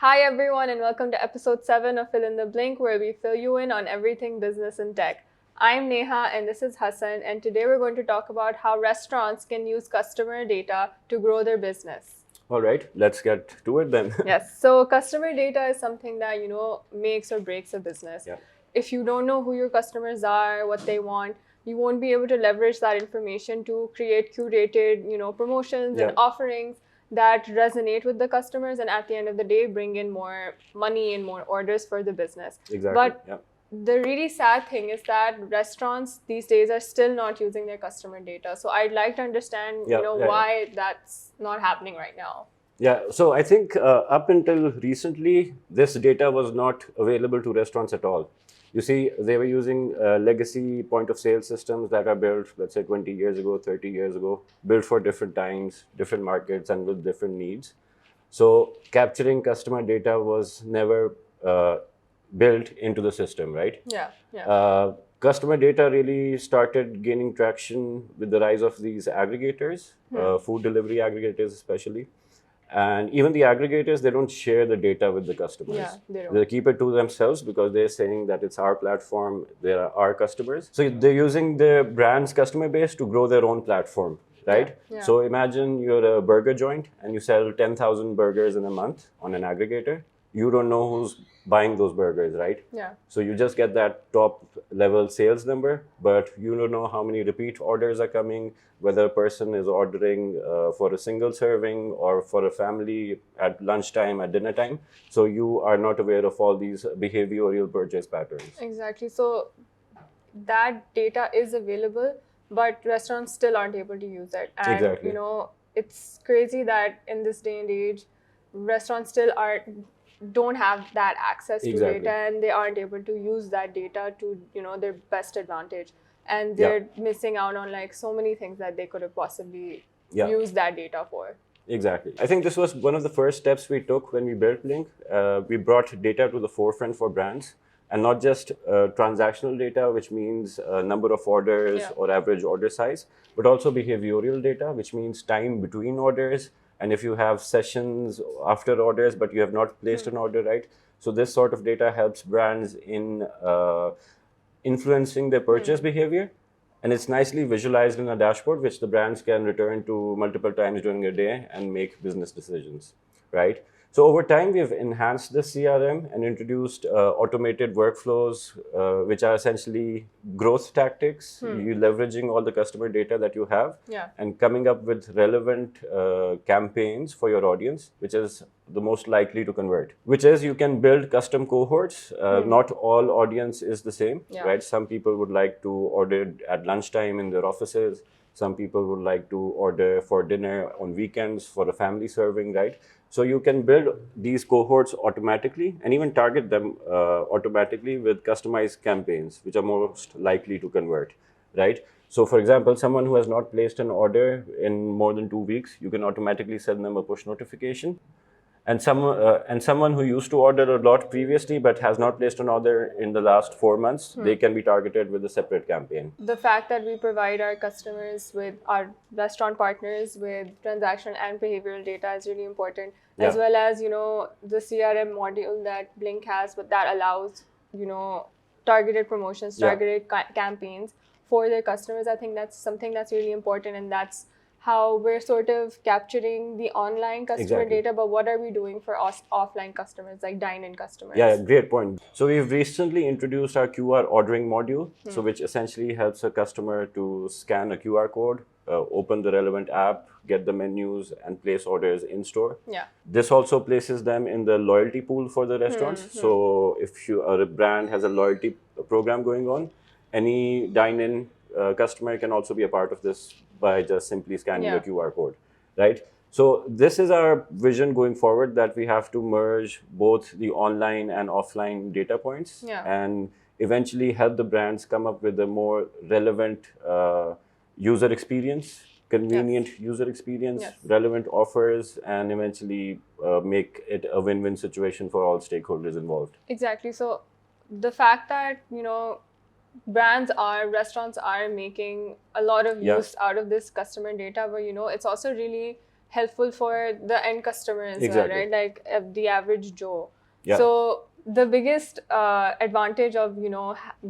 Hi everyone and welcome to episode 7 of Fill in the Blink, where we fill you in on everything business and tech. I'm Neha and this is Hassan, and today we're going to talk about how restaurants can use customer data to grow their business. All right, let's get to it then. Yes, so customer data is something that, makes or breaks a business. Yeah. If you don't know who your customers are, what they want, you won't be able to leverage that information to create curated, promotions and Yeah. offerings that resonate with the customers, and at the end of the day bring in more money and more orders for the business. Exactly. But yeah. the really sad thing is that restaurants these days are still not using their customer data. So I'd like to understand, why that's not happening right now. Yeah, so I think up until recently, this data was not available to restaurants at all. You see, they were using legacy point of sale systems that are built, let's say 20 years ago, 30 years ago, built for different times, different markets, and with different needs. So capturing customer data was never built into the system, right? Yeah. Customer data really started gaining traction with the rise of these aggregators, food delivery aggregators especially. And even the aggregators, they don't share the data with the customers. Yeah, they don't. They keep it to themselves because they're saying that it's our platform, they're our customers. So they're using their brand's customer base to grow their own platform, right? Yeah. So imagine you're a burger joint and you sell 10,000 burgers in a month on an aggregator. You don't know who's buying those burgers, right? Yeah. So you just get that top level sales number, but you don't know how many repeat orders are coming, whether a person is ordering for a single serving or for a family at lunchtime, at dinner time. So you are not aware of all these behavioral purchase patterns. Exactly. So that data is available, but restaurants still aren't able to use it. And, Exactly. It's crazy that in this day and age, restaurants still don't have that access to Exactly. data, and they aren't able to use that data to, their best advantage. And they're missing out on like so many things that they could have possibly used that data for. Exactly. I think this was one of the first steps we took when we built Blink. We brought data to the forefront for brands, and not just transactional data, which means number of orders or average order size, but also behavioral data, which means time between orders. And if you have sessions after orders, but you have not placed an order, right? So this sort of data helps brands in influencing their purchase behavior. And it's nicely visualized in a dashboard, which the brands can return to multiple times during a day and make business decisions, right? So over time, we've enhanced the CRM and introduced automated workflows, which are essentially growth tactics. You leveraging all the customer data that you have and coming up with relevant campaigns for your audience, which is the most likely to convert. Which is you can build custom cohorts. Not all audience is the same, right? Some people would like to order at lunchtime in their offices. Some people would like to order for dinner on weekends for a family serving, right? So you can build these cohorts automatically and even target them automatically with customized campaigns, which are most likely to convert, right? So for example, someone who has not placed an order in more than 2 weeks, you can automatically send them a push notification. And someone who used to order a lot previously but has not placed an order in the last 4 months, they can be targeted with a separate campaign. The fact that we provide our customers with our restaurant partners with transaction and behavioral data is really important, as well as, the CRM module that Blink has, but that allows, targeted promotions, targeted campaigns for their customers. I think that's something that's really important, and that's how we're sort of capturing the online customer data, but what are we doing for offline customers, like dine-in customers? Yeah, great point. So we've recently introduced our QR ordering module, so which essentially helps a customer to scan a QR code, open the relevant app, get the menus, and place orders in store. Yeah. This also places them in the loyalty pool for the restaurants. So if a brand has a loyalty program going on, any dine-in customer can also be a part of this by just simply scanning the QR code, right? So this is our vision going forward, that we have to merge both the online and offline data points and eventually help the brands come up with a more relevant user experience, convenient user experience, relevant offers, and eventually make it a win-win situation for all stakeholders involved. Exactly. So the fact that, restaurants are making a lot of use out of this customer data, but it's also really helpful for the end customer as well, right? Like the average Joe. Yeah. So the biggest advantage of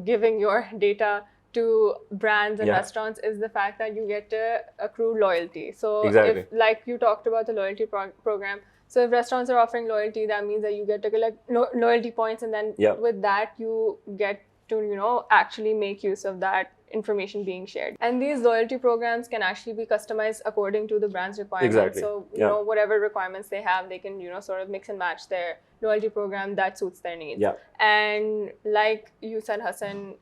giving your data to brands and restaurants is the fact that you get to accrue loyalty. So if, like you talked about the loyalty program, so if restaurants are offering loyalty, that means that you get to collect loyalty points, and then with that you get to actually make use of that information being shared. And these loyalty programs can actually be customized according to the brand's requirements. So whatever requirements they have, they can sort of mix and match their loyalty program that suits their needs. And like you said, Hassan,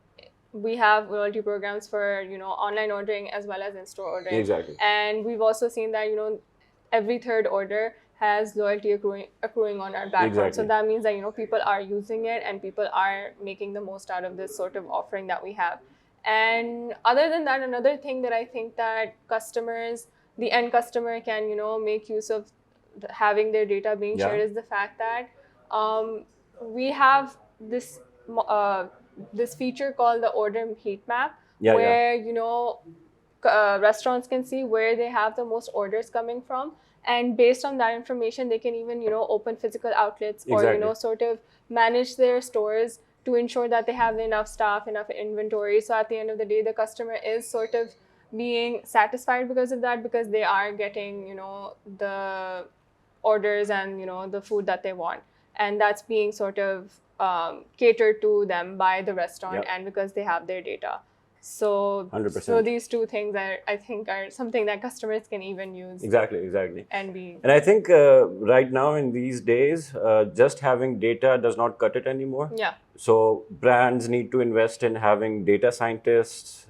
we have loyalty programs for online ordering as well as in-store ordering. And we've also seen that every third order has loyalty accruing on our platform. So that means that people are using it and people are making the most out of this sort of offering that we have. And other than that, another thing that I think that customers, the end customer, can make use of having their data being shared is the fact that we have this this feature called the order heat map, where restaurants can see where they have the most orders coming from, and based on that information they can even open physical outlets or sort of manage their stores to ensure that they have enough staff, enough inventory. So at the end of the day, the customer is sort of being satisfied because of that, because they are getting the orders and the food that they want, and that's being sort of catered to them by the restaurant, and because they have their data. So 100%. So these two things I think are something that customers can even use. Exactly. And I think right now in these days, just having data does not cut it anymore. So brands need to invest in having data scientists,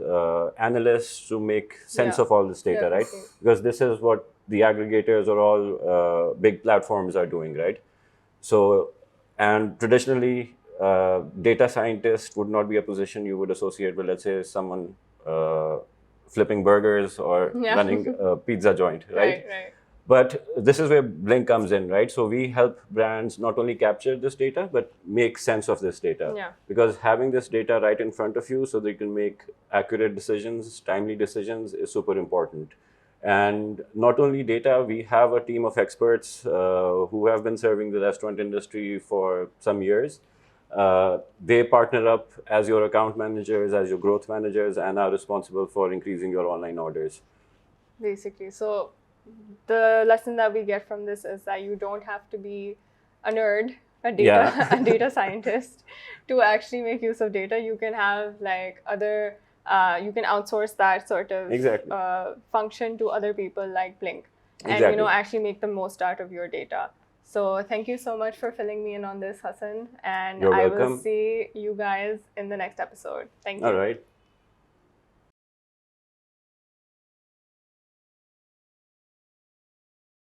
analysts to make sense of all this data, right? Because this is what the aggregators or all big platforms are doing, right? So, and traditionally, data scientist would not be a position you would associate with, let's say, someone flipping burgers or running a pizza joint, right? But this is where Blink comes in, right? So we help brands not only capture this data, but make sense of this data. Because having this data right in front of you so they can make accurate decisions, timely decisions, is super important. And not only data, we have a team of experts who have been serving the restaurant industry for some years. They partner up as your account managers, as your growth managers, and are responsible for increasing your online orders. Basically. So the lesson that we get from this is that you don't have to be a nerd, a data scientist to actually make use of data. You can have like other, you can outsource that sort of function to other people like Blink, and actually make the most out of your data. So thank you so much for filling me in on this, Hassan, and You're I welcome. will see you guys in the next episode. Thank you. All right.